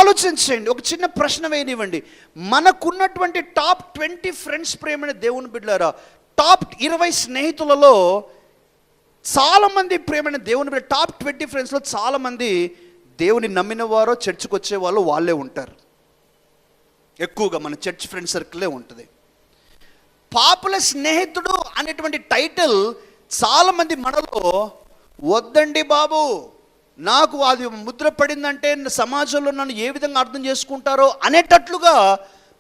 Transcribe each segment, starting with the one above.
ఆలోచించండి. ఒక చిన్న ప్రశ్న వేయనివ్వండి. మనకున్నటువంటి టాప్ 20 ఫ్రెండ్స్, ప్రేమైన దేవుని బిడ్డలారా, టాప్ 20 స్నేహితులలో చాలామంది, ప్రేమైన దేవుని బిడ్డ, టాప్ 20 ఫ్రెండ్స్లో చాలామంది దేవుని నమ్మిన వారో చర్చికి వచ్చే వాళ్ళు వాళ్ళే ఉంటారు. ఎక్కువగా మన చర్చ్ ఫ్రెండ్ సర్కిలే ఉంటుంది. పాపులర్ స్నేహితుడు అనేటువంటి టైటిల్ చాలామంది మనలో వద్దండి బాబు, నాకు అది ముద్ర పడిందంటే సమాజంలో నన్ను ఏ విధంగా అర్థం చేసుకుంటారో అనేటట్లుగా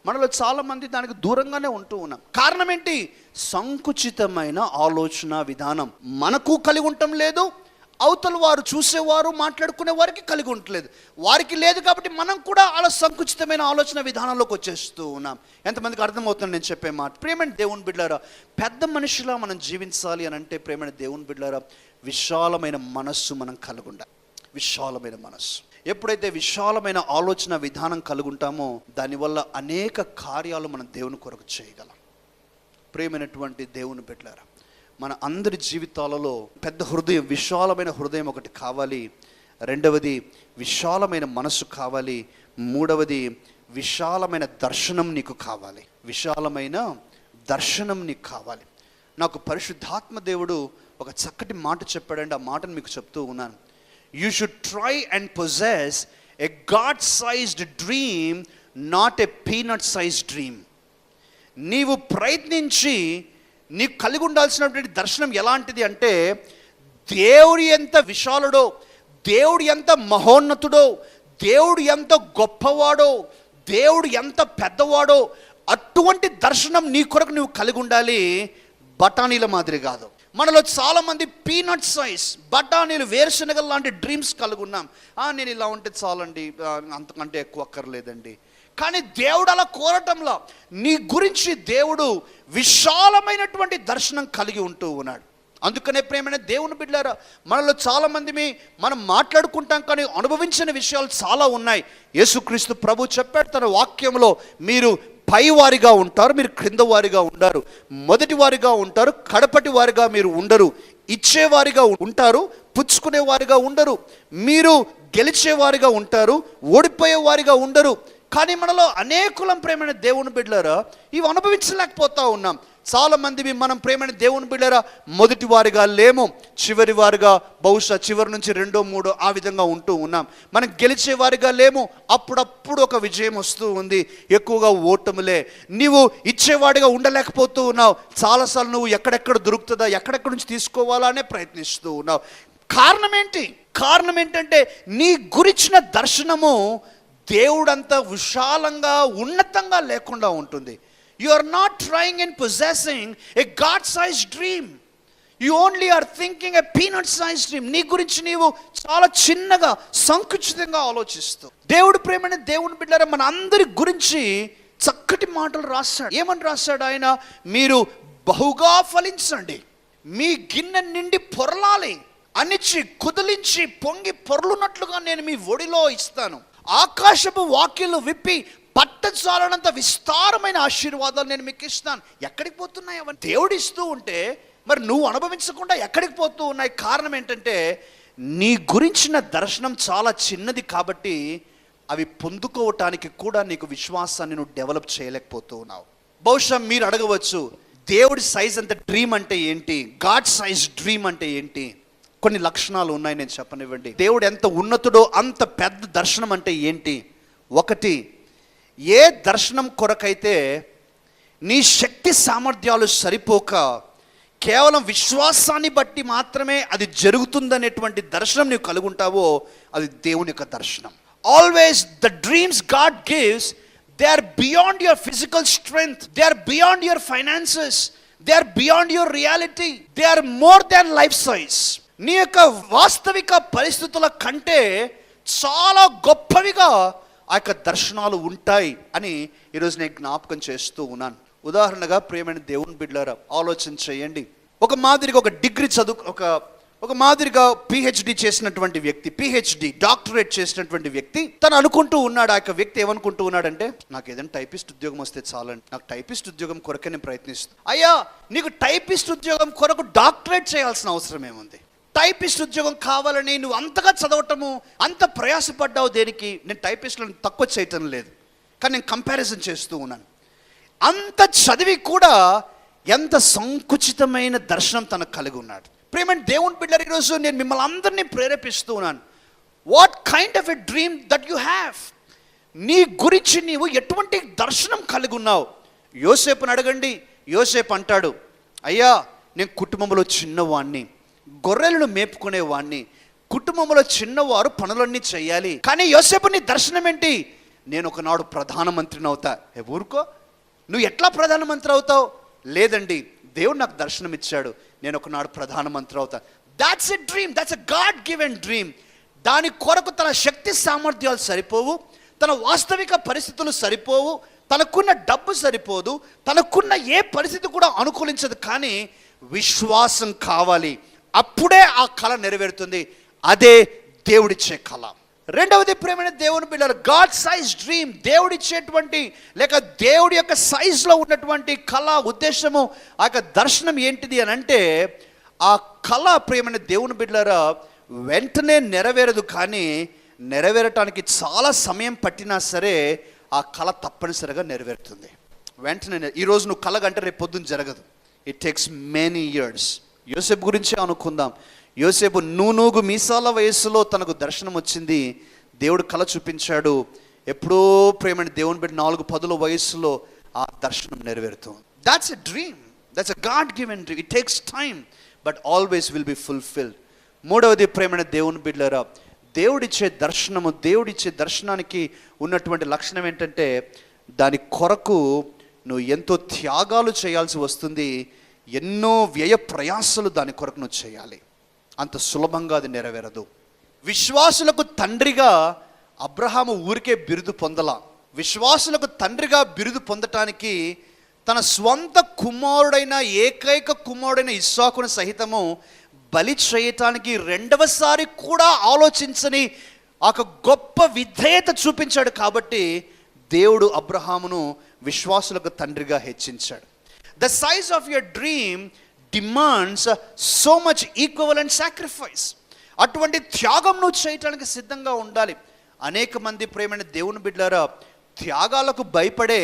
మనలో చాలామంది దానికి దూరంగానే ఉంటూ ఉన్నాం. కారణం ఏంటి? సంకుచితమైన ఆలోచన విధానం మనకు కలిగి ఉండటం లేదు, అవతల వారు చూసేవారు మాట్లాడుకునే వారికి కలిగి ఉండలేదు. వారికి లేదు కాబట్టి మనం కూడా అలా సంకుచితమైన ఆలోచన విధానంలోకి వచ్చేస్తూ ఉన్నాం. ఎంతమందికి అర్థమవుతుంది నేను చెప్పే మాట? ప్రేమైన దేవుని బిడ్డలారా, పెద్ద మనిషిలా మనం జీవించాలి అని అంటే, ప్రేమైన దేవుని బిడ్డలారా, విశాలమైన మనస్సు మనం కలిగి ఉండాలి. విశాలమైన మనస్సు. ఎప్పుడైతే విశాలమైన ఆలోచన విధానం కలుగుంటామో దానివల్ల అనేక కార్యాలు మనం దేవుని కొరకు చేయగలం. ప్రేమైనటువంటి దేవుని బిడ్డలారా, మన అందరి జీవితాలలో పెద్ద హృదయం, విశాలమైన హృదయం ఒకటి కావాలి. రెండవది విశాలమైన మనస్సు కావాలి. మూడవది విశాలమైన దర్శనం నీకు కావాలి. విశాలమైన దర్శనం నీకు కావాలి. నాకు పరిశుద్ధాత్మ దేవుడు ఒక చక్కటి మాట చెప్పాడండి. ఆ మాటను మీకు చెప్తూ ఉన్నాను. You should try and possess a God-sized dream, not a peanut-sized dream. నీవు ప్రయత్నించి నీకు కలిగి ఉండాల్సినటువంటి దర్శనం ఎలాంటిది అంటే, దేవుడు ఎంత విశాలుడో, దేవుడు ఎంత మహోన్నతుడో, దేవుడు ఎంత గొప్పవాడో, దేవుడు ఎంత పెద్దవాడో అటువంటి దర్శనం నీ కొరకు నువ్వు కలిగి ఉండాలి. బఠానీల మాదిరి కాదు. మనలో చాలామంది పీనట్ సైజ్, బఠానీలు, వేరుశనగలు లాంటి డ్రీమ్స్ కలిగి ఉన్నాం. నేను ఇలా ఉంటే చాలండి, అంతకంటే ఎక్కువ అక్కర్లేదండి. కానీ దేవుడు అలా కోరటంలో నీ గురించి దేవుడు విశాలమైనటువంటి దర్శనం కలిగి ఉంటూ ఉన్నాడు. అందుకనే ప్రేమైన దేవుని బిడ్డలారా, మనలో చాలామంది మనం మాట్లాడుకుంటాం కానీ అనుభవించిన విషయాలు చాలా ఉన్నాయి. యేసుక్రీస్తు ప్రభు చెప్పాడు తన వాక్యంలో, మీరు పై వారిగా ఉంటారు, మీరు క్రింద వారిగా ఉండరు. మొదటి వారిగా ఉంటారు, కడపటి వారిగా మీరు ఉండరు. ఇచ్చేవారిగా ఉంటారు, పుచ్చుకునే వారిగా ఉండరు. మీరు గెలిచేవారిగా ఉంటారు, ఓడిపోయే వారిగా ఉండరు. కానీ మనలో అనేకులం ప్రేమైన దేవుని బిడ్డలారా ఇవి అనుభవించలేకపోతా ఉన్నాం. చాలామంది మనం ప్రేమైన దేవుని బిడ్డలారా మొదటి వారిగా లేము, చివరి వారిగా, బహుశా చివరి నుంచి రెండో మూడో ఆ విధంగా ఉంటూ ఉన్నాం. మనం గెలిచే వారిగా లేము, అప్పుడప్పుడు ఒక విజయం వస్తూ ఉంది, ఎక్కువగా ఓటములే. నీవు ఇచ్చేవాడిగా ఉండలేకపోతూ ఉన్నావు. చాలాసార్లు నువ్వు ఎక్కడెక్కడ దొరుకుతుందా, ఎక్కడెక్కడ నుంచి తీసుకోవాలా అనే ప్రయత్నిస్తూ ఉన్నావు. కారణం ఏంటి? కారణం ఏంటంటే నీ గురించిన దర్శనము దేవుడంత విశాలంగా ఉన్నతంగా లేకుండా ఉంటుంది. You are not trying and possessing a God-sized dream. You only are thinking a peanut-sized dream. నీ గురించి నీవు చాలా చిన్నగా, సంకుచితంగా ఆలోచిస్తూ. దేవుడు ప్రేమైన దేవుని బిడ్డలారా, మన అందరి గురించి చక్కటి మాటలు రాశాడు. ఏమని రాశాడు ఆయన? మీరు బహుగా ఫలించండి, మీ గిన్నె నిండి పొరలాలి, అనిచి కుదిలించి పొంగి పొర్లున్నట్లుగా నేను మీ ఒడిలో ఇస్తాను. ఆకాశపు వాకిళ్ళు విప్పి పట్టచాలనంత విస్తారమైన ఆశీర్వాదాలు నేను మీకు ఇస్తాను. ఎక్కడికి పోతున్నాయి అవన్నీ? దేవుడు ఇస్తూ ఉంటే మరి నువ్వు అనుభవించకుండా ఎక్కడికి పోతూ ఉన్నాయి? కారణం ఏంటంటే నీ గురించిన దర్శనం చాలా చిన్నది కాబట్టి అవి పొందుకోవటానికి కూడా నీకు విశ్వాసాన్ని నువ్వు డెవలప్ చేయలేకపోతూ ఉన్నావు. బహుశా మీరు అడగవచ్చు, దేవుడి సైజ్ అంత డ్రీమ్ అంటే ఏంటి, గాడ్ సైజ్ డ్రీమ్ అంటే ఏంటి? కొన్ని లక్షణాలు ఉన్నాయి, నేను చెప్పనివ్వండి. దేవుడు ఎంత ఉన్నతుడో అంత పెద్ద దర్శనం అంటే ఏంటి? ఒకటి, ఏ దర్శనం కొరకైతే నీ శక్తి సామర్థ్యాలు సరిపోక కేవలం విశ్వాసాన్ని బట్టి మాత్రమే అది జరుగుతుందనేటువంటి దర్శనం నీవు కలిగి ఉంటావో అది దేవుని యొక్క దర్శనం. Always the dreams God gives, they are beyond your physical strength, they are beyond your finances, they are beyond your reality, they are more than life size. నీ యొక్క వాస్తవిక పరిస్థితుల కంటే చాలా గొప్పవిగా ఆ యొక్క దర్శనాలు ఉంటాయి అని ఈరోజు నేను జ్ఞాపకం చేస్తూ ఉన్నాను. ఉదాహరణగా ప్రియమైన దేవుని బిడ్డలారా ఆలోచన చేయండి. ఒక మాదిరిగా ఒక డిగ్రీ చదువు, ఒక మాదిరిగా పిహెచ్డి చేసినటువంటి వ్యక్తి, పిహెచ్డి డాక్టరేట్ చేసినటువంటి వ్యక్తి తను అనుకుంటూ ఉన్నాడు. ఆ యొక్క వ్యక్తి ఏమనుకుంటూ ఉన్నాడంటే, నాకు ఏదైనా టైపిస్ట్ ఉద్యోగం వస్తే చాలండి, నాకు టైపిస్ట్ ఉద్యోగం కొరకే నేను ప్రయత్నిస్తాను. అయ్యా, నీకు టైపిస్ట్ ఉద్యోగం కొరకు డాక్టరేట్ చేయాల్సిన అవసరం ఏముంది? టైపిస్ట్ ఉద్యోగం కావాలని నువ్వు అంతగా చదవటము, అంత ప్రయాసపడ్డావు దేనికి? నేను టైపిస్ట్లను తక్కువ చేయటం లేదు, కానీ నేను కంపారిజన్ చేస్తూ ఉన్నాను. అంత చదివి కూడా ఎంత సంకుచితమైన దర్శనం తనకు కలిగి ఉన్నాడు. ప్రియమైన దేవుని బిడ్డలారా, ఈరోజు నేను మిమ్మల్ని అందరినీ ప్రేరేపిస్తూ ఉన్నాను. What kind of a dream that you have? నీ గురించి నీవు ఎటువంటి దర్శనం కలిగి ఉన్నావు? యోసేపుని అడగండి. యోసేపు అంటాడు, అయ్యా నేను కుటుంబంలో చిన్నవాణ్ణి, గొర్రెలను మేపుకునేవాణ్ణి, కుటుంబంలో చిన్నవారు పనులన్నీ చేయాలి. కానీ యోసేపు నీ దర్శనం ఏంటి? నేను ఒకనాడు ప్రధానమంత్రిని అవుతా. ఊరుకో, నువ్వు ఎట్లా ప్రధానమంత్రి అవుతావు? లేదండి, దేవుడు నాకు దర్శనం ఇచ్చాడు, నేను ఒకనాడు ప్రధానమంత్రి అవుతా. That's a dream, that's a God given dream. దాని కొరకు తన శక్తి సామర్థ్యాలు సరిపోవు, తన వాస్తవిక పరిస్థితులు సరిపోవు, తనకున్న డబ్బు సరిపోదు, తనకున్న ఏ పరిస్థితి కూడా అనుకూలించదు. కానీ విశ్వాసం కావాలి, అప్పుడే ఆ కళ నెరవేరుతుంది. అదే దేవుడిచ్చే కళ. రెండవది ప్రేమైన దేవుని బిడ్డలారా, గాడ్ సైజ్ డ్రీమ్. దేవుడిచ్చేటువంటి లేక దేవుడి యొక్క సైజులో ఉన్నటువంటి కళ, ఉద్దేశము, ఆ యొక్క దర్శనం ఏంటిది అని అంటే, ఆ కళ ప్రేమైన దేవుని బిడ్డలారా వెంటనే నెరవేరదు. కానీ నెరవేరటానికి చాలా సమయం పట్టినా సరే ఆ కళ తప్పనిసరిగా నెరవేరుతుంది వెంటనే. ఈరోజు నువ్వు కళ కంటే రేపు పొద్దున్న జరగదు. It takes many years. యోసేపు గురించే అనుకుందాం. యోసేపు నూనూగు మీసాల వయస్సులో తనకు దర్శనం వచ్చింది, దేవుడు కళ చూపించాడు. ఎప్పుడో ప్రేమని దేవుని బిడ్డ 4-10 వయస్సులో ఆ దర్శనం నెరవేరుతుంది. That's a dream, that's a God given dream. It takes time but always will be fulfilled. మూడవది ప్రేమని దేవుని బిడ్డలారా, దేవుడిచ్చే దర్శనము, దేవుడిచ్చే దర్శనానికి ఉన్నటువంటి లక్షణం ఏంటంటే, దాని కొరకు నువ్వు ఎంతో త్యాగాలు చేయాల్సి వస్తుంది, ఎన్నో వ్యయ ప్రయాసాలు దాని కొరకు నువ్వు చేయాలి. అంత సులభంగా అది నెరవేరదు. విశ్వాసులకు తండ్రిగా అబ్రహాము ఊరికే బిరుదు పొందలా. విశ్వాసులకు తండ్రిగా బిరుదు పొందటానికి తన స్వంత కుమారుడైన, ఏకైక కుమారుడైన ఇస్సాకును సహితము బలి చేయటానికి రెండవసారి కూడా ఆలోచించని ఒక గొప్ప విధేయత చూపించాడు. కాబట్టి దేవుడు అబ్రహామును విశ్వాసులకు తండ్రిగా హెచ్చించాడు. The size of your dream demands so much equivalent sacrifice. అటువంటి త్యాగం నువ్వు చేయటానికి సిద్ధంగా ఉండాలి. అనేక మంది ప్రేమైన దేవుని బిడ్డలారా త్యాగాలకు భయపడే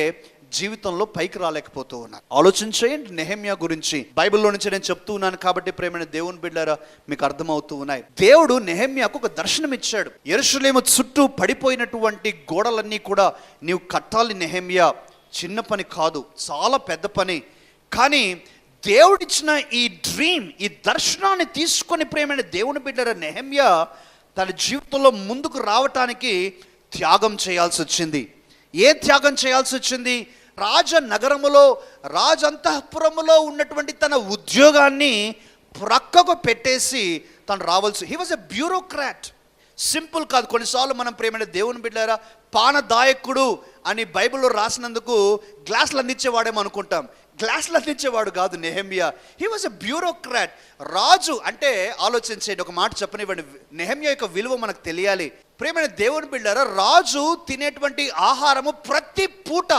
జీవితంలో పైకి రాలేకపోతూ ఉన్నారు. ఆలోచన చేయండి. నెహెమ్యా గురించి బైబిల్లో నుంచి నేను చెప్తూ ఉన్నాను కాబట్టి ప్రేమైన దేవుని బిడ్డలారా మీకు అర్థమవుతూ ఉన్నాయి. దేవుడు నెహెమ్యాకు ఒక దర్శనం ఇచ్చాడు. యెరూషలేము చుట్టూ పడిపోయినటువంటి గోడలన్నీ కూడా నీవు కట్టాలి నెహెమ్యా. చిన్న పని కాదు, చాలా పెద్ద పని. కానీ దేవుడిచ్చిన ఈ డ్రీమ్, ఈ దర్శనాన్ని తీసుకొని ప్రేమైన దేవుని బిడ్డలారా నెహెమ్యా తన జీవితంలో ముందుకు రావటానికి త్యాగం చేయాల్సి వచ్చింది. ఏ త్యాగం చేయాల్సి వచ్చింది? రాజనగరములో, రాజంతఃపురములో ఉన్నటువంటి తన ఉద్యోగాన్ని ప్రక్కకు పెట్టేసి తను రావాల్సి. He was a bureaucrat. Simple కాదు. కొన్నిసార్లు మనం ప్రేమైన దేవుని బిడ్డలారా పానదాయకుడు అని బైబిల్లో రాసినందుకు గ్లాసులు అందించేవాడేమో అనుకుంటాం. గ్లాసులు అందించేవాడు కాదు నెహెమ్యా. He was a bureaucrat. రాజు అంటే ఆలోచించేయండి. ఒక మాట చెప్పనివ్వండి, నెహెమ్యా యొక్క విలువ మనకు తెలియాలి. ప్రేమైన దేవుని బిడ్డలారా రాజు తినేటువంటి ఆహారము ప్రతి పూట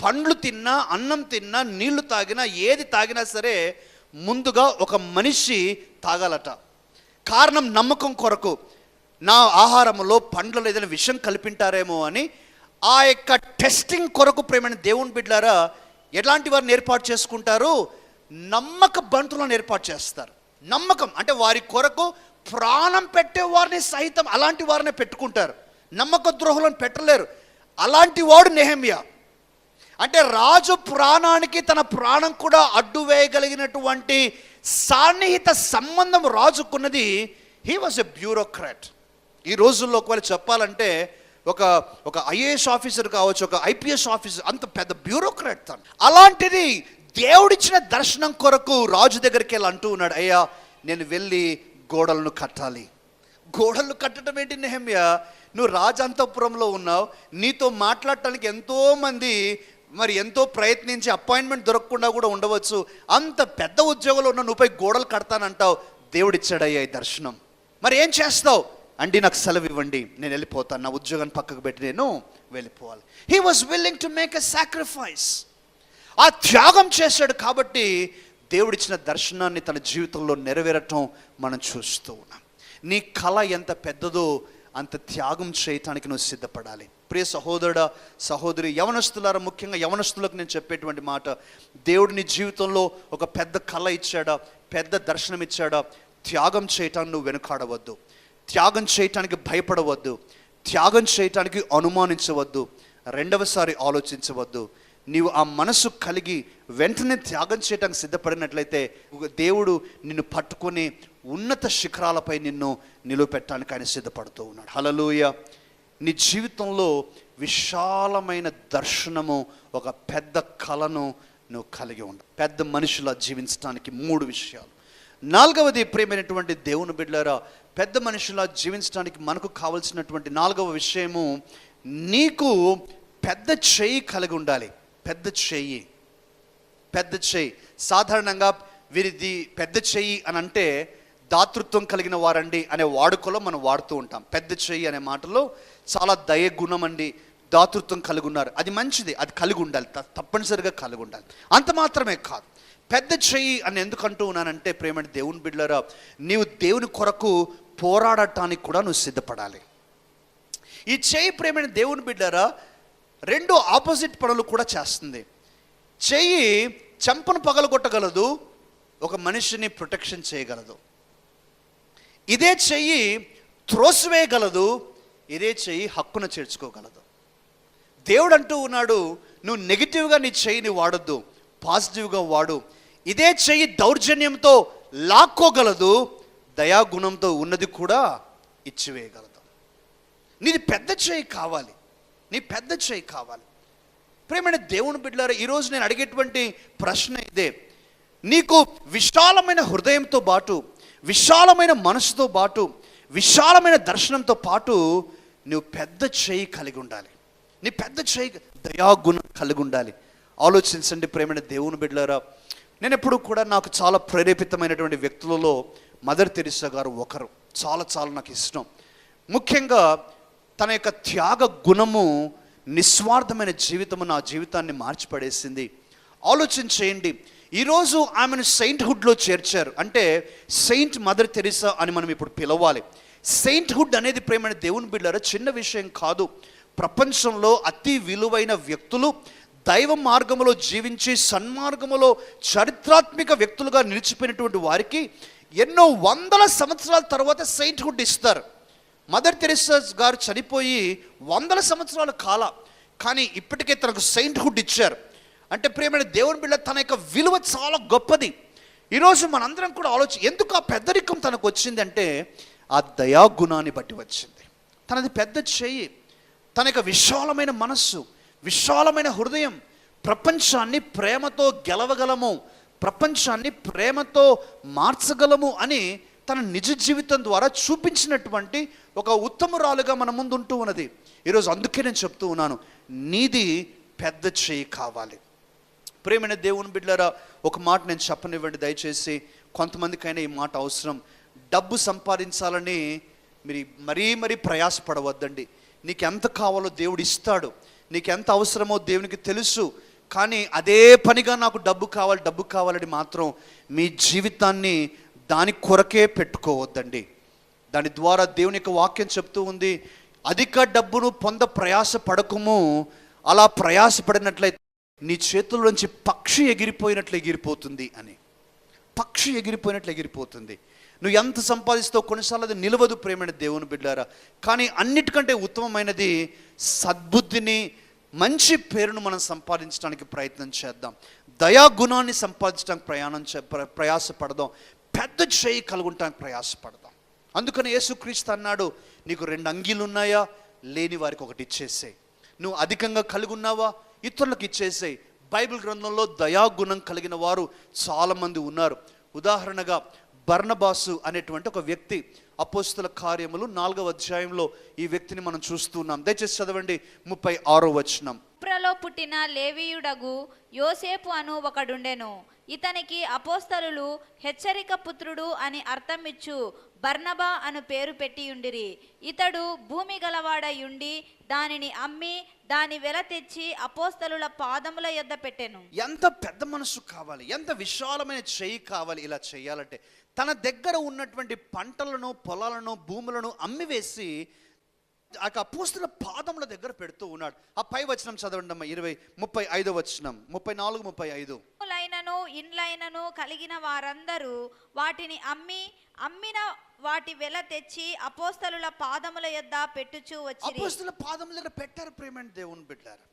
పండ్లు తిన్నా, అన్నం తిన్నా, నీళ్లు తాగినా, ఏది తాగినా సరే ముందుగా ఒక మనిషి తాగాలట. కారణం నమ్మకం కొరకు. నా ఆహారంలో పండ్లలో ఏదైనా విషం కలిపింటారేమో అని ఆ యొక్క టెస్టింగ్ కొరకు ప్రేమైన దేవుని బిడ్డలారా ఎలాంటి వారిని ఏర్పాటు చేసుకుంటారు? నమ్మక బంటులను ఏర్పాటు చేస్తారు. నమ్మకం అంటే వారి కొరకు ప్రాణం పెట్టే వారిని సహితం అలాంటి వారిని పెట్టుకుంటారు. నమ్మక ద్రోహులను పెట్టలేరు. అలాంటి వాడు నెహెమ్యా. అంటే రాజు ప్రాణానికి తన ప్రాణం కూడా అడ్డు వేయగలిగినటువంటి సాన్నిహిత సంబంధం రాజుకున్నది. He was a bureaucrat. ఈ రోజుల్లో ఒకవేళ చెప్పాలంటే ఒక ఐఏఎస్ ఆఫీసర్ కావచ్చు, ఒక ఐపీఎస్ ఆఫీసర్, అంత పెద్ద బ్యూరోక్రాట్ తను. అలాంటిది దేవుడిచ్చిన దర్శనం కొరకు రాజు దగ్గరికి వెళ్ళి అంటూ ఉన్నాడు, అయ్యా నేను వెళ్ళి గోడలను కట్టాలి. గోడలు కట్టడం ఏంటి నెహెమ్యా? నువ్వు రాజంతపురంలో ఉన్నావు, నీతో మాట్లాడటానికి ఎంతోమంది మరి ఎంతో ప్రయత్నించి అపాయింట్మెంట్ దొరకకుండా కూడా ఉండవచ్చు. అంత పెద్ద ఉద్యోగంలో ఉన్న నువ్వుపై గోడలు కడతానంటావు. దేవుడిచ్చాడయ్యా ఈ దర్శనం. మరి ఏం చేస్తావు? అండి నాకు సెలవు ఇవ్వండి, నేను వెళ్ళిపోతాను, నా ఉద్యోగాన్ని పక్కకు పెట్టి నేను వెళ్ళిపోవాలి. He was willing to make a sacrifice. ఆ త్యాగం చేశాడు కాబట్టి దేవుడిచ్చిన దర్శనాన్ని తన జీవితంలో నెరవేరటం మనం చూస్తూ ఉన్నాం. నీ కళ ఎంత పెద్దదో అంత త్యాగం చేయటానికి నువ్వు సిద్ధపడాలి. ప్రియ సహోదరుడా, సహోదరి, యవనస్తులారా, ముఖ్యంగా యవనస్తులకు నేను చెప్పేటువంటి మాట, దేవుడు నీ జీవితంలో ఒక పెద్ద కళ ఇచ్చాడా, పెద్ద దర్శనం ఇచ్చాడా, త్యాగం చేయటానికి నువ్వు వెనుకాడవద్దు, త్యాగం చేయటానికి భయపడవద్దు, త్యాగం చేయటానికి అనుమానించవద్దు, రెండవసారి ఆలోచించవద్దు. నీవు ఆ మనసు కలిగి వెంటనే త్యాగం చేయటానికి సిద్ధపడినట్లయితే దేవుడు నిన్ను పట్టుకొని ఉన్నత శిఖరాలపై నిన్ను నిలువపెట్టడానికి ఆయన సిద్ధపడుతూ ఉన్నాడు. హల్లెలూయా. నీ జీవితంలో విశాలమైన దర్శనము, ఒక పెద్ద కళను నువ్వు కలిగి ఉండు. పెద్ద మనిషిలా జీవించడానికి 3 విషయాలు. 4వది ప్రియమైనటువంటి దేవుని బిడ్డలారా, పెద్ద మనిషిలా జీవించడానికి మనకు కావలసినటువంటి 4వ విషయము, నీకు పెద్ద చెయ్యి కలిగి ఉండాలి. పెద్ద చెయ్యి, పెద్ద చెయ్యి. సాధారణంగా వీరిది పెద్ద చెయ్యి అని అంటే దాతృత్వం కలిగిన వారండి అనే వాడుకలో మనం వాడుతూ ఉంటాం. పెద్ద చెయ్యి అనే మాటలో చాలా దయ గుణం అండి, దాతృత్వం కలిగి ఉన్నారు, అది మంచిది, అది కలిగి ఉండాలి, తప్పనిసరిగా కలిగి ఉండాలి. అంత మాత్రమే కాదు, పెద్ద చెయ్యి అని ఎందుకు అంటూ ఉన్నానంటే ప్రేమ దేవుని బిడ్డలారా, నీవు దేవుని కొరకు పోరాడటానికి కూడా నువ్వు సిద్ధపడాలి. ఈ చెయ్యి ప్రేమైన దేవుని బిడ్డలారా 2 ఆపోజిట్ పనులు కూడా చేస్తుంది. చెయ్యి చెంపను పగలగొట్టగలదు, ఒక మనిషిని ప్రొటెక్షన్ చేయగలదు. ఇదే చెయ్యి త్రోసివేయగలదు, ఇదే చెయ్యి హక్కున చేర్చుకోగలదు. దేవుడు అంటూ ఉన్నాడు, నువ్వు నెగిటివ్గా నీ చెయ్యిని వాడొద్దు, పాజిటివ్గా వాడు. ఇదే చెయ్యి దౌర్జన్యంతో లాక్కోగలదు, దయాగుణంతో ఉన్నది కూడా ఇచ్చివేయగలదు. నీది పెద్ద చెయ్యి కావాలి, నీ పెద్ద చెయ్యి కావాలి. ప్రియమైన దేవుని బిడ్డలారా, ఈరోజు నేను అడిగేటువంటి ప్రశ్న ఇదే. నీకు విశాలమైన హృదయంతో పాటు, విశాలమైన మనసుతో పాటు, విశాలమైన దర్శనంతో పాటు నువ్వు పెద్ద చెయ్యి కలిగి ఉండాలి. నీ పెద్ద చెయ్యి దయాగుణం కలిగి ఉండాలి. ఆలోచించండి ప్రియమైన దేవుని బిడ్డలారా, నేను ఎప్పుడు కూడా నాకు చాలా ప్రేరేపితమైనటువంటి వ్యక్తులలో మదర్ తెరిసా గారు ఒకరు. చాలా చాలా నాకు ఇష్టం. ముఖ్యంగా తన యొక్క త్యాగ గుణము, నిస్వార్థమైన జీవితము నా జీవితాన్ని మార్చిపడేసింది. ఆలోచన చేయండి, ఈరోజు ఆమెను సెయింట్హుడ్లో చేర్చారు. అంటే సెయింట్ మదర్ తెరిసా అని మనం ఇప్పుడు పిలవాలి. సెయింట్హుడ్ అనేది ప్రేమైన దేవుని బిడ్డలారా చిన్న విషయం కాదు. ప్రపంచంలో అతి విలువైన వ్యక్తులు, దైవ మార్గములో జీవించి సన్మార్గములో చారిత్రాత్మక వ్యక్తులుగా నిలిచిపోయినటువంటి వారికి ఎన్నో వందల సంవత్సరాల తర్వాత సెయింట్హుడ్ ఇస్తారు. మదర్ తెరిసా గారు చనిపోయి 100 సంవత్సరాల కాల, కానీ ఇప్పటికే తనకు సెయింట్హుడ్ ఇచ్చారు. అంటే ప్రియమైన దేవుని బిడ్డ, తన యొక్క విలువ చాలా గొప్పది. ఈరోజు మనందరం కూడా ఎందుకు ఆ పెద్దరికం తనకు వచ్చిందంటే ఆ దయాగుణాన్ని బట్టి వచ్చింది. తనది పెద్ద చెయ్యి, తన యొక్క విశాలమైన మనస్సు, విశాలమైన హృదయం. ప్రపంచాన్ని ప్రేమతో గెలవగలము, ప్రపంచాన్ని ప్రేమతో మార్చగలము అని తన నిజ జీవితం ద్వారా చూపించినటువంటి ఒక ఉత్తమురాలుగా మన ముందు ఉంటూ ఉన్నది. ఈరోజు అందుకే నేను చెప్తూ ఉన్నాను, నీది పెద్ద చెయ్యి కావాలి. ప్రేమైన దేవుని బిడ్డలారా, ఒక మాట నేను చెప్పనివ్వండి దయచేసి. కొంతమందికైనా ఈ మాట అవసరం. డబ్బు సంపాదించాలని మీరు మరీ ప్రయాసపడవద్దండి. నీకు ఎంత కావాలో దేవుడు ఇస్తాడు, నీకు ఎంత అవసరమో దేవునికి తెలుసు. కానీ అదే పనిగా నాకు డబ్బు కావాలని మాత్రం మీ జీవితాన్ని దాని కొరకే పెట్టుకోవద్దండి. దాని ద్వారా దేవుని యొక్క వాక్యం చెప్తూ ఉంది, అధిక డబ్బును ప్రయాస పడకము. అలా ప్రయాసపడినట్లయితే నీ చేతుల నుంచి పక్షి ఎగిరిపోయినట్లు అని. పక్షి ఎగిరిపోయినట్లు. నువ్వు ఎంత సంపాదిస్తావు కొన్నిసార్లు అది నిలవదు ప్రేమైన దేవుని బిడ్డారా. కానీ అన్నిటికంటే ఉత్తమమైనది సద్బుద్ధిని, మంచి పేరును మనం సంపాదించడానికి ప్రయత్నం చేద్దాం. దయాగుణాన్ని సంపాదించడానికి ప్రయాసపడదాం. పెద్ద చెయ్యి కలుగుంటానికి ప్రయాసపడదాం. అందుకని యేసుక్రీస్తు అన్నాడు, నీకు 2 అంగీలు ఉన్నాయా, లేని వారికి ఒకటి ఇచ్చేసేయి. నువ్వు అధికంగా కలిగి ఉన్నావా, ఇతరులకు ఇచ్చేసేయి. బైబిల్ గ్రంథంలో దయాగుణం కలిగిన వారు చాలామంది ఉన్నారు. ఉదాహరణగా బర్నబాసు అనేటువంటి ఒక వ్యక్తి, అపోస్తల కార్యములు 4వ అధ్యాయంలో ఈ వ్యక్తిని మనం చూస్తున్నాం. దయచేసి చదవండి 36వ వచనం. కుప్రలో పుట్టిన లేవీయుడగు యోసేపు అను ఒకడుండెను. ఇతనికి అపోస్తలులు హెచ్చరిక పుత్రుడు అని అర్థమిచ్చు బర్నబా అను పేరు పెట్టియుండిరి. ఇతడు భూమి గలవాడయుండి దానిని అమ్మి దాని వెల తెచ్చి అపోస్తలుల పాదముల యొద్ద పెట్టెను. ఎంత పెద్ద మనసు కావాలి, ఎంత విశాలమైన చెయ్యి కావాలి ఇలా చేయాలంటే. తన దగ్గర ఉన్నటువంటి పంటలను, పొలాలను, భూములను అమ్మివేసి ఆ అపోస్తలుల పాదముల దగ్గర పెడుతూ ఉన్నాడు. ఆ పై వచనం చదవండి అమ్మా, 35 వచనం, 34, 35. లైనను ఇండ్లైనను కలిగిన వారందరూ వాటిని అమ్మిన వాటి వెల తెచ్చి అపోస్తలుల పాదముల యొద్ద పెట్టుచూ వచ్చిరి. అపోస్తలుల పాదముల దగ్గర పెట్టారు. ప్రేమైన దేవుని బిడ్డలారా,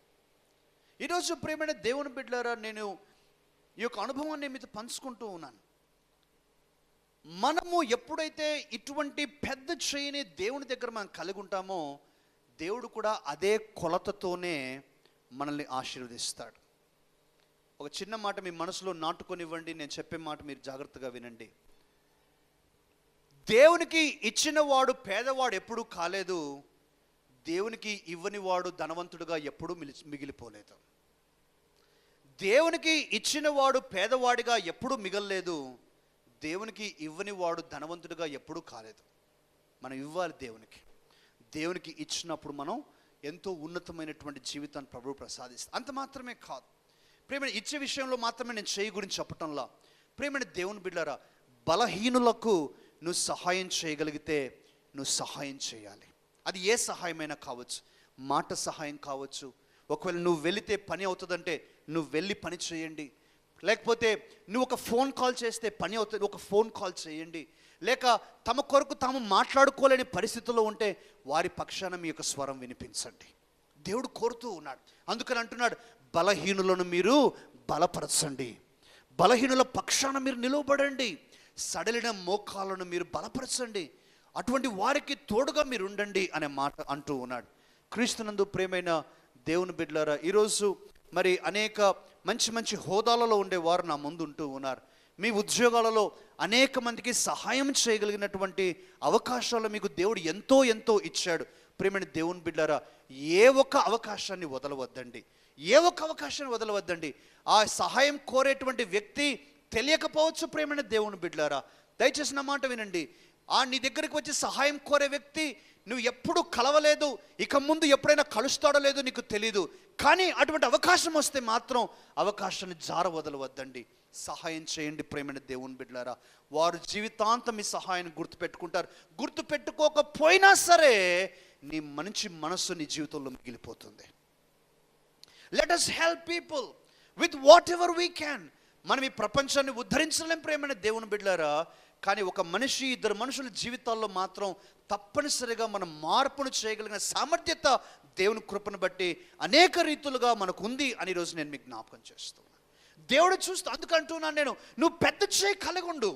ఈరోజు ప్రేమైన దేవుని బిడ్డలారా, నేను ఈ యొక్క అనుభవాన్ని మీతో పంచుకుంటూ ఉన్నాను. మనము ఎప్పుడైతే ఇటువంటి పెద్ద చేయిని దేవుని దగ్గర మనం కలిగి ఉంటామో, దేవుడు కూడా అదే కొలతతోనే మనల్ని ఆశీర్వదిస్తాడు. ఒక చిన్న మాట మీ మనసులో నాటుకొనివ్వండి, నేను చెప్పే మాట మీరు జాగ్రత్తగా వినండి. దేవునికి ఇచ్చిన వాడు పేదవాడు ఎప్పుడూ కాలేదు, దేవునికి ఇవ్వని వాడు ధనవంతుడుగా ఎప్పుడూ మిగిలిపోలేదు. దేవునికి ఇచ్చిన వాడు పేదవాడిగా ఎప్పుడూ మిగలలేదు, దేవునికి ఇవ్వని వాడు ధనవంతుడిగా ఎప్పుడూ కాలేదు. మనం ఇవ్వాలి దేవునికి. దేవునికి ఇచ్చినప్పుడు మనం ఎంతో ఉన్నతమైనటువంటి జీవితాన్ని ప్రభువు ప్రసాదిస్తాం. అంత మాత్రమే కాదు, ప్రేమ ఇచ్చే విషయంలో మాత్రమే నేను చేయి గురించి చెప్పటంలా, ప్రేమైన దేవుని బిడ్డలారా, బలహీనులకు నువ్వు సహాయం చేయగలిగితే నువ్వు సహాయం చేయాలి. అది ఏ సహాయమైనా కావచ్చు, మాట సహాయం కావచ్చు. ఒకవేళ నువ్వు వెళితే పని అవుతుందంటే నువ్వు వెళ్ళి పని చేయండి. లేకపోతే నువ్వు ఒక ఫోన్ కాల్ చేస్తే పని అవుతుంది, ఒక ఫోన్ కాల్ చేయండి. లేక తమ కొరకు తాము మాట్లాడుకోలేని పరిస్థితుల్లో ఉంటే వారి పక్షాన మీ యొక్క స్వరం వినిపించండి. దేవుడు కోరుతూ ఉన్నాడు. అందుకని అంటున్నాడు, బలహీనులను మీరు బలపరచండి, బలహీనుల పక్షాన మీరు నిలవబడండి, సడలిన మోకాలను మీరు బలపరచండి, అటువంటి వారికి తోడుగా మీరు ఉండండి అనే మాట అంటూ ఉన్నాడు. క్రీస్తునందు ప్రియమైన దేవుని బిడ్డలారా, ఈరోజు మరి అనేక మంచి మంచి హోదాలలో ఉండేవారు నా ముందు ఉంటూ ఉన్నారు. మీ ఉద్యోగాలలో అనేక మందికి సహాయం చేయగలిగినటువంటి అవకాశాలు మీకు దేవుడు ఎంతో ఎంతో ఇచ్చాడు. ప్రియమైన దేవుని బిడ్డలారా, ఏ ఒక్క అవకాశాన్ని వదలవద్దండి, ఏ ఒక్క అవకాశాన్ని వదలవద్దండి. ఆ సహాయం కోరేటువంటి వ్యక్తి తెలియకపోవచ్చు. ప్రియమైన దేవుని బిడ్డలారా, దయచేసి నా మాట వినండి. నీ దగ్గరికి వచ్చి సహాయం కోరే వ్యక్తి నువ్వు ఎప్పుడు కలవలేదు, ఇక ముందు ఎప్పుడైనా కలుస్తాడో లేదో నీకు తెలీదు. కానీ అటువంటి అవకాశం వస్తే మాత్రం అవకాశాన్ని జార వదలవద్దండి. సహాయం చేయండి ప్రియమైన దేవుని బిడ్డలారా. వారు జీవితాంతం మీ సహాయాన్ని గుర్తుపెట్టుకుంటారు. గుర్తుపెట్టుకోకపోయినా సరే నీ మంచి మనస్సు నీ జీవితంలో మిగిలిపోతుంది. Let us help people with whatever we can. మనం ఈ ప్రపంచాన్ని ఉద్ధరించలేం ప్రియమైన దేవుని బిడ్డలారా, కానీ ఒక మనిషి, ఇద్దరు మనుషుల జీవితాల్లో మాత్రం తప్పనిసరిగా మనం మార్పును చేయగలిగిన సామర్థ్యత దేవుని కృపను బట్టి అనేక రీతులుగా మనకు ఉంది అని ఈరోజు నేను మీకు జ్ఞాపకం చేస్తున్నాను. దేవుడు చూస్తూ అందుకంటున్నాను నేను, నువ్వు పెద్ద చేయి కలిగి ఉండు.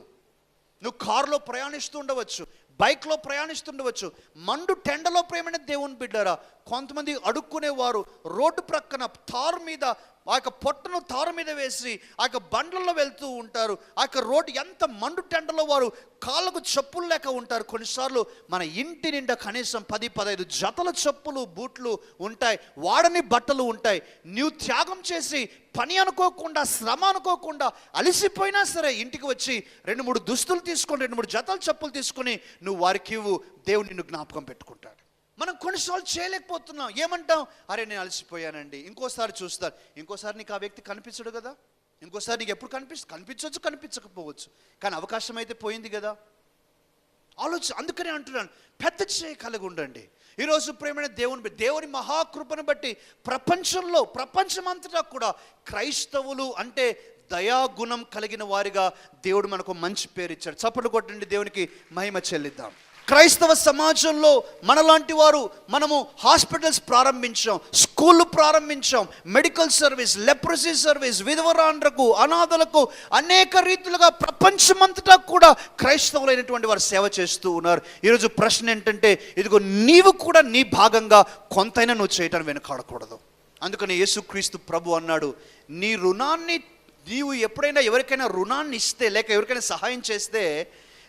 నువ్వు కారులో ప్రయాణిస్తూ ఉండవచ్చు, బైక్లో ప్రయాణిస్తుండవచ్చు, మండు టెండలో ప్రేమైన దేవుని బిడ్డారా. కొంతమంది అడుక్కునేవారు రోడ్డు ప్రక్కన తారు మీద ఆ యొక్క పొట్టను తారు మీద వేసి ఆ యొక్క బండ్లలో వెళ్తూ ఉంటారు. ఆ యొక్క రోడ్డు ఎంత మండు టెండలో వారు కాళ్ళకు చెప్పులు లేక ఉంటారు. కొన్నిసార్లు మన ఇంటి నిండా కనీసం 10-15 జతల చెప్పులు, బూట్లు ఉంటాయి, వాడని బట్టలు ఉంటాయి. నీవు త్యాగం చేసి పని అనుకోకుండా, శ్రమ అనుకోకుండా అలసిపోయినా సరే ఇంటికి వచ్చి 2-3 దుస్తులు తీసుకొని, 2-3 జతల చెప్పులు తీసుకొని నువ్వు వారికి ఇవ్వు, దేవుడు నిన్ను జ్ఞాపకం పెట్టుకుంటాడు. మనం కొన్నిసార్లు చేయలేకపోతున్నాం. ఏమంటాం? అరే నేను అలసిపోయానండి, ఇంకోసారి చూస్తాను. ఇంకోసారి నీకు ఆ వ్యక్తి కనిపించడు కదా, ఇంకోసారి నీకు ఎప్పుడు కనిపించవచ్చు, కనిపించకపోవచ్చు, కానీ అవకాశం అయితే పోయింది కదా. అందుకనే అంటున్నాను, పెద్ద చేయి కలిగి ఉండండి. ఈరోజు ప్రేమైన దేవుని మహాకృపను బట్టి ప్రపంచమంతటా కూడా క్రైస్తవులు అంటే దయాగుణం కలిగిన వారిగా దేవుడు మనకు మంచి పేరు ఇచ్చాడు. చప్పట్లు కొట్టండి, దేవునికి మహిమ చెల్లిద్దాం. క్రైస్తవ సమాజంలో మనలాంటి వారు మనము హాస్పిటల్స్ ప్రారంభించాం, స్కూళ్ళు ప్రారంభించాం, మెడికల్ సర్వీస్, లెప్రసీ సర్వీస్, విధవరాండ్రకు, అనాథలకు అనేక రీతులుగా ప్రపంచమంతటా కూడా క్రైస్తవులైనటువంటి వారు సేవ చేస్తూ ఉన్నారు. ఈరోజు ప్రశ్న ఏంటంటే, ఇదిగో నీవు కూడా నీ భాగంగా కొంతైనా నువ్వు చేయటాన్ని వెనుకాడకూడదు. అందుకని యేసుక్రీస్తు ప్రభు అన్నాడు, నీ రుణాన్ని నీవు ఎప్పుడైనా ఎవరికైనా రుణాన్ని ఇస్తే, లేక ఎవరికైనా సహాయం చేస్తే,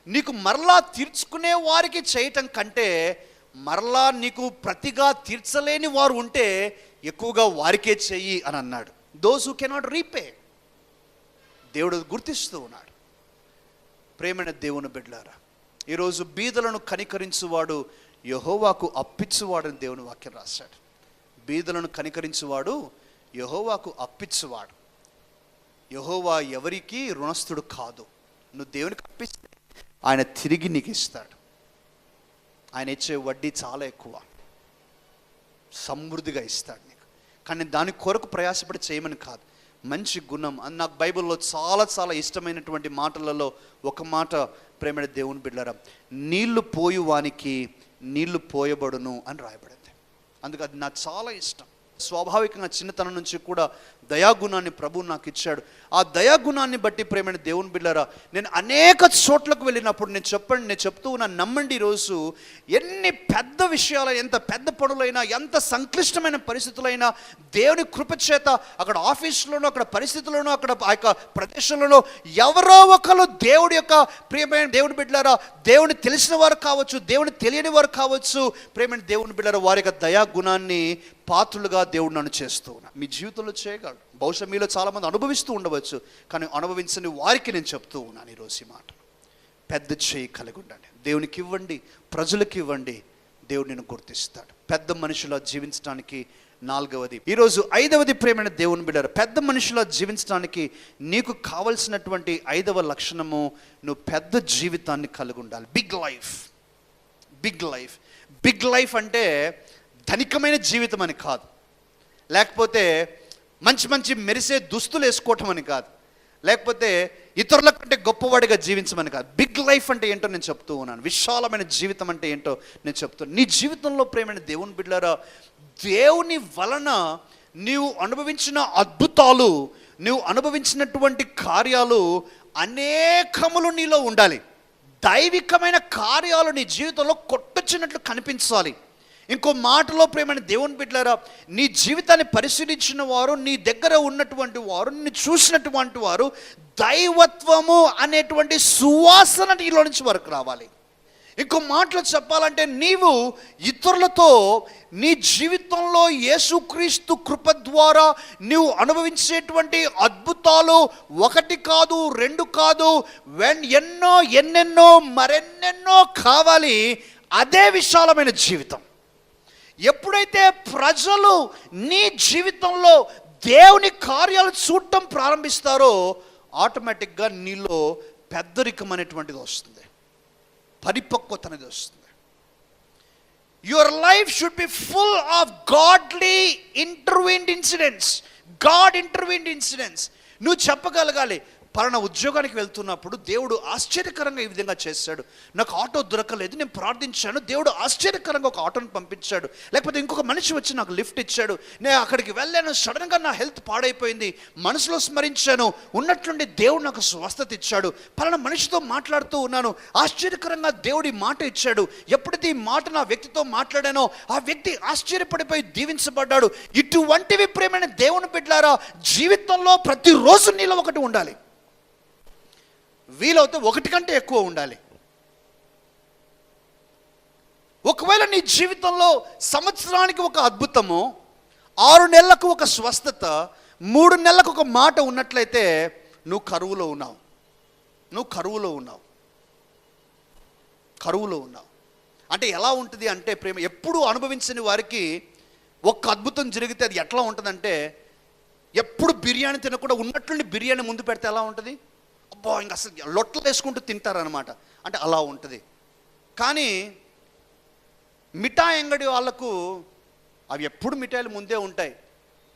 నీకు మరలా తీర్చుకునే వారికి చేయటం కంటే మరలా నీకు ప్రతిగా తీర్చలేని వారు ఉంటే ఎక్కువగా వారికే చెయ్యి అని అన్నాడు. దోస్ హూ కెనాట్ రీపే, దేవుడు గుర్తిస్తూ ఉన్నాడు. ప్రేమైన దేవుని బిడ్డలారా, ఈరోజు బీదలను కనికరించువాడు యెహోవాకు అప్పిచ్చువాడని దేవుని వాక్యం రాశాడు. బీదలను కనికరించువాడు యెహోవాకు అప్పిచ్చువాడు. యెహోవా ఎవరికి రుణస్థుడు కాదు. నువ్వు దేవునికి అప్పిస్తే ఆయన తిరిగి నీకు ఇస్తాడు. ఆయన ఇచ్చే వడ్డీ చాలా ఎక్కువ, సమృద్ధిగా ఇస్తాడు నీకు. కానీ దాని కొరకు ప్రయాసపడి చేయమని కాదు, మంచి గుణం. అని నాకు బైబిల్లో చాలా చాలా ఇష్టమైనటువంటి మాటలలో ఒక మాట, ప్రేమైన దేవుని బిడ్డలారా, నీళ్లు పోయి వానికి నీళ్లు పోయబడును అని రాయబడింది. అందుకు అది నాకు చాలా ఇష్టం. స్వాభావికంగా చిన్నతనం నుంచి కూడా దయాగుణాన్ని ప్రభువు నాకు ఇచ్చాడు. ఆ దయాగుణాన్ని బట్టి ప్రేమైన దేవుని బిడ్డలారా, నేను అనేక చోట్లకు వెళ్ళినప్పుడు నేను చెప్తూ ఉన్నాను, నమ్మండి, ఈరోజు ఎన్ని పెద్ద విషయాలు, ఎంత పెద్ద పనులైనా, ఎంత సంక్లిష్టమైన పరిస్థితులైనా దేవుని కృపచేత అక్కడ ఆఫీసులోనో, అక్కడ పరిస్థితుల్లోనో, అక్కడ ఆ యొక్క ప్రదేశంలోనో ఎవరో ఒకరు దేవుడి యొక్క ప్రియమైన దేవుని బిడ్డలారా, దేవుని తెలిసిన వారు కావచ్చు, దేవుని తెలియని వారు కావచ్చు, ప్రేమైన దేవుని బిడ్డలారా, వారి యొక్క దయాగుణాన్ని పాత్రులుగా దేవుడు నన్ను చేస్తూ ఉన్నా. మీ జీవితంలో చేయగలడు. బహుశా మీలో చాలామంది అనుభవిస్తూ ఉండవచ్చు, కానీ అనుభవించని వారికి నేను చెప్తూ ఉన్నాను ఈరోజు ఈ మాట. పెద్ద చేయి కలిగి ఉండండి, దేవునికి ఇవ్వండి, ప్రజలకు ఇవ్వండి, దేవుడు నిన్ను గుర్తిస్తాడు. పెద్ద మనుషులా జీవించడానికి 4వది. ఈరోజు 5వది, ప్రేమైన దేవుని బిడ్డలారా, పెద్ద మనుషులా జీవించడానికి నీకు కావలసినటువంటి 5వ లక్షణము, నువ్వు పెద్ద జీవితాన్ని కలిగి ఉండాలి. Big life. Big life. Big life అంటే ధనికమైన జీవితం అని కాదు, లేకపోతే మంచి మంచి మెరిసే దుస్తులు వేసుకోవటం అని కాదు, లేకపోతే ఇతరుల కంటే గొప్పవాడిగా జీవించమని కాదు. బిగ్ లైఫ్ అంటే ఏంటో నేను చెప్తూ ఉన్నాను. విశాలమైన జీవితం అంటే ఏంటో నేను చెప్తున్నాను. నీ జీవితంలో ప్రేమైన దేవుని బిడ్డలారా, దేవుని వలన నీవు అనుభవించిన అద్భుతాలు, నీవు అనుభవించినటువంటి కార్యాలు అనేకములు నీలో ఉండాలి. దైవికమైన కార్యాలు నీ జీవితంలో కొట్టొచ్చినట్లు కనిపించాలి. ఇంకో మాటలో ప్రేమైన దేవుని బిడ్డలారా, నీ జీవితాన్ని పరిశీలించిన వారు, నీ దగ్గర ఉన్నటువంటి వారు, నిన్ను చూసినటువంటి వారు, దైవత్వము అనేటువంటి సువాసన నీలో నుంచి వరకు రావాలి. ఇంకో మాటలో చెప్పాలంటే, నీవు ఇతరులతో నీ జీవితంలో యేసుక్రీస్తు కృప ద్వారా నీవు అనుభవించేటువంటి అద్భుతాలు 1 కాదు, 2 కాదు, ఎన్నెన్నో మరెన్నెన్నో కావాలి. అదే విశాలమైన జీవితం. ఎప్పుడైతే ప్రజలు నీ జీవితంలో దేవుని కార్యాలు చూడటం ప్రారంభిస్తారో, ఆటోమేటిక్గా నీలో పెద్దరికం అనేటువంటిది వస్తుంది, పరిపక్వత అనేది వస్తుంది. Your life should B full of godly intervened incidents. God intervened incidents. నువ్వు చెప్పగలగాలి, పలానా ఉద్యోగానికి వెళ్తున్నప్పుడు దేవుడు ఆశ్చర్యకరంగా ఈ విధంగా చేశాడు, నాకు ఆటో దొరకలేదు, నేను ప్రార్థించాను, దేవుడు ఆశ్చర్యకరంగా ఒక ఆటోని పంపించాడు. లేకపోతే ఇంకొక మనిషి వచ్చి నాకు లిఫ్ట్ ఇచ్చాడు, నేను అక్కడికి వెళ్ళాను, సడన్గా నా హెల్త్ పాడైపోయింది, మనసులో స్మరించాను, ఉన్నట్లుండి దేవుడు నాకు స్వస్థత ఇచ్చాడు. పలానా మనిషితో మాట్లాడుతూ ఉన్నాను, ఆశ్చర్యకరంగా దేవుడి మాట ఇచ్చాడు. ఎప్పుడైతే ఈ మాట నా వ్యక్తితో మాట్లాడానో, ఆ వ్యక్తి ఆశ్చర్యపడిపోయి దీవించబడ్డాడు. ఇటువంటివి ప్రేమైన దేవుని బిడ్డలారా, జీవితంలో ప్రతిరోజు నీలో ఒకటి ఉండాలి. వీలవుతే 1 కంటే ఎక్కువ ఉండాలి. ఒకవేళ నీ జీవితంలో సంవత్సరానికి ఒక అద్భుతము, 6 నెలలకు ఒక స్వస్థత, 3 నెలలకు ఒక మాట ఉన్నట్లయితే నువ్వు కరువులో ఉన్నావు. కరువులో ఉన్నావు. అంటే ఎలా ఉంటుంది అంటే, ప్రేమ ఎప్పుడు అనుభవించని వారికి ఒక అద్భుతం జరిగితే అది ఎట్లా ఉంటుందంటే, ఎప్పుడు బిర్యానీ తినకుండా ఉన్నట్లుండి బిర్యానీ ముందు పెడితే ఎలా ఉంటుంది, అబ్బా ఇంకా అసలు లొట్టలు వేసుకుంటూ తింటారనమాట. అంటే అలా ఉంటుంది. కానీ మిఠాయి అంగడి వాళ్ళకు అవి ఎప్పుడు మిఠాయిలు ముందే ఉంటాయి,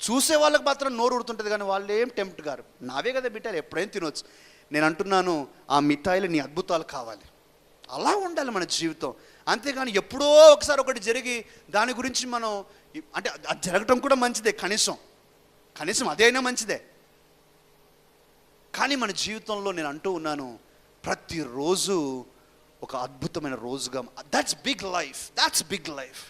చూసే వాళ్ళకి మాత్రం నోరు ఉడుతుంటుంది, కానీ వాళ్ళు ఏం టెంప్ట్ గారు, నావే కదా మిఠాయిలు, ఎప్పుడైనా తినవచ్చు. నేను అంటున్నాను, ఆ మిఠాయిలు నీ అద్భుతాలు కావాలి. అలా ఉండాలి మన జీవితం. అంతేగాని ఎప్పుడో ఒకసారి ఒకటి జరిగి దాని గురించి మనం, అంటే అది జరగటం కూడా మంచిదే, కనీసం అదైనా మంచిదే. కానీ మన జీవితంలో నేను అంటూ ఉన్నాను, ప్రతిరోజు ఒక అద్భుతమైన రోజుగా, దట్స్ బిగ్ లైఫ్.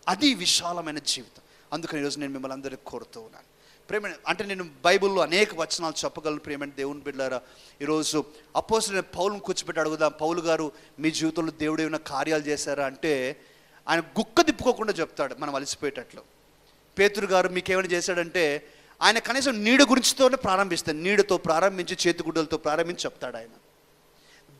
అది విశాలమైన జీవితం. అందుకని ఈరోజు నేను మిమ్మల్ని అందరికీ కోరుతూ ఉన్నాను. ప్రేమ అంటే నేను బైబిల్లో అనేక వచనాలు చెప్పగలను. ప్రేమ దేవుని బిడ్డలారా, ఈరోజు అపోస్తలుడైన పౌలును కూర్చోబెట్టి అడుగుదాం, పౌలు గారు మీ జీవితంలో దేవుడు ఏమైనా కార్యాలు చేశారా అంటే, ఆయన గుక్క తిప్పుకోకుండా చెప్తాడు మనం అలసిపోయేటట్లు. పేతురు గారు మీకేమైనా చేశాడంటే ఆయన కనీసం నీడ గురించితోనే ప్రారంభిస్తాడు. నీడతో ప్రారంభించి చేతిగుడ్డలతో ప్రారంభించి చెప్తాడు ఆయన.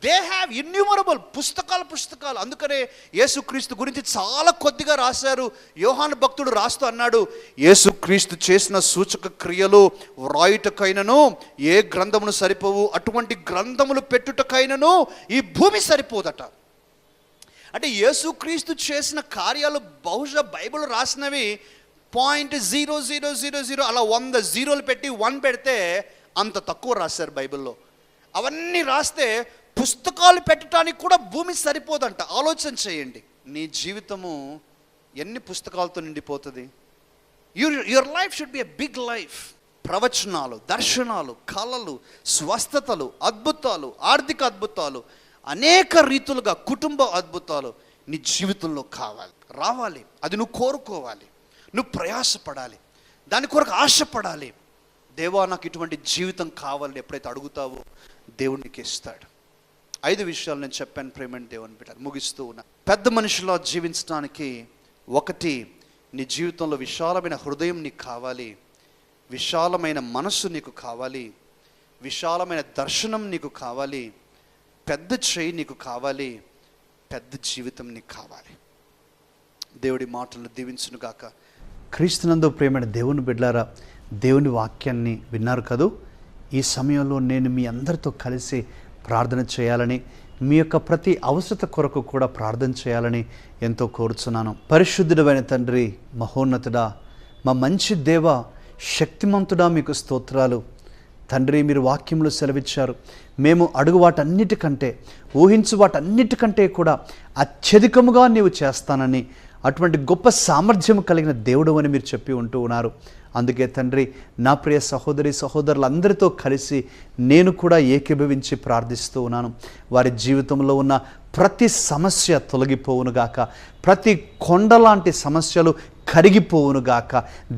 దే హ్యావ్ ఇన్యూమరబుల్ పుస్తకాలు. అందుకనే యేసుక్రీస్తు గురించి చాలా కొద్దిగా రాశారు. యోహాను భక్తుడు రాస్తూ అన్నాడు, యేసుక్రీస్తు చేసిన సూచక క్రియలు వ్రాయుటకైనను ఏ గ్రంథమును సరిపోవు, అటువంటి గ్రంథములు పెట్టుటకైనను ఈ భూమి సరిపోదట. అంటే యేసుక్రీస్తు చేసిన కార్యాలు బహుశా బైబిల్ రాసినవి 0.0000 అలా 100 జీరోలు పెట్టి 1 పెడితే అంత తక్కువ రాశారు బైబిల్లో. అవన్నీ రాస్తే పుస్తకాలు పెట్టడానికి కూడా భూమి సరిపోదంట. ఆలోచన చేయండి, నీ జీవితము ఎన్ని పుస్తకాలతో నిండిపోతుంది? Your life should be a big life. ప్రవచనాలు, దర్శనాలు, కళలు, స్వస్థతలు, అద్భుతాలు, ఆర్థిక అద్భుతాలు, అనేక రీతులుగా కుటుంబ అద్భుతాలు నీ జీవితంలో రావాలి. అది నువ్వు కోరుకోవాలి, నువ్వు ప్రయాసపడాలి, దాని కొరకు ఆశపడాలి. దేవా నాకు ఇటువంటి జీవితం కావాలని ఎప్పుడైతే అడుగుతావో దేవునికి ఇస్తాడు. 5 విషయాలు నేను చెప్పాను ప్రేమని దేవుని బిడ్డ, ముగిస్తూ ఉన్నా. పెద్ద మనిషిలో జీవించడానికి 1, నీ జీవితంలో విశాలమైన హృదయం నీకు కావాలి, విశాలమైన మనస్సు నీకు కావాలి, విశాలమైన దర్శనం నీకు కావాలి, పెద్ద చేయి నీకు కావాలి, పెద్ద జీవితం నీకు కావాలి. దేవుడి మాటలను దీవించును గాక. క్రీస్తునందు ప్రేమైన దేవుని బిడ్డలారా, దేవుని వాక్యాన్ని విన్నారు కదూ. ఈ సమయంలో నేను మీ అందరితో కలిసి ప్రార్థన చేయాలని, మీ యొక్క ప్రతి అవసరత కొరకు కూడా ప్రార్థన చేయాలని ఎంతో కోరుచున్నాను. పరిశుద్ధుడైన తండ్రి, మహోన్నతుడా, మా మంచి దేవ, శక్తిమంతుడా, మీకు స్తోత్రాలు తండ్రి. మీరు వాక్యంలో సెలవిచ్చారు, మేము అడుగు వాటన్నిటికంటే, ఊహించు వాటన్నిటికంటే కూడా అత్యధికముగా నీవు చేస్తానని, అటువంటి గొప్ప సామర్థ్యం కలిగిన దేవుడు అని మీరు చెప్పి ఉంటూ ఉన్నారు. అందుకే తండ్రి, నా ప్రియ సహోదరి సహోదరులందరితో కలిసి నేను కూడా ఏకీభవించి ప్రార్థిస్తూ ఉన్నాను. వారి జీవితంలో ఉన్న ప్రతి సమస్య తొలగిపోవునుగాక, ప్రతి కొండలాంటి సమస్యలు కరిగిపోవునుగాక,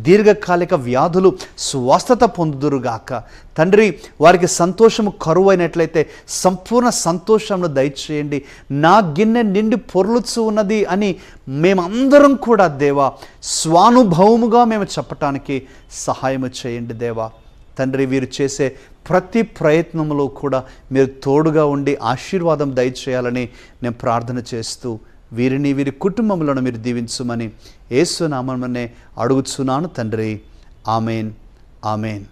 దీర్ఘకాలిక వ్యాధులు స్వస్థత పొందుదురుగాక. తండ్రి, వారికి సంతోషము కరువైనట్లయితే సంపూర్ణ సంతోషంను దయచేయండి. నా గిన్నె నిండి పొర్లుచు ఉన్నది అని మేమందరం కూడా దేవా స్వానుభవముగా మేము చెప్పటానికి సహాయము చేయండి దేవా. తండ్రి, వీరు చేసే ప్రతి ప్రయత్నంలో కూడా మీరు తోడుగా ఉండి ఆశీర్వాదం దయచేయాలని నేను ప్రార్థన చేస్తూ, వీరిని వీరి కుటుంబంలో మీరు దీవించుమని యేసు నామమునే అడుగుచున్నాను తండ్రి. Amen, amen.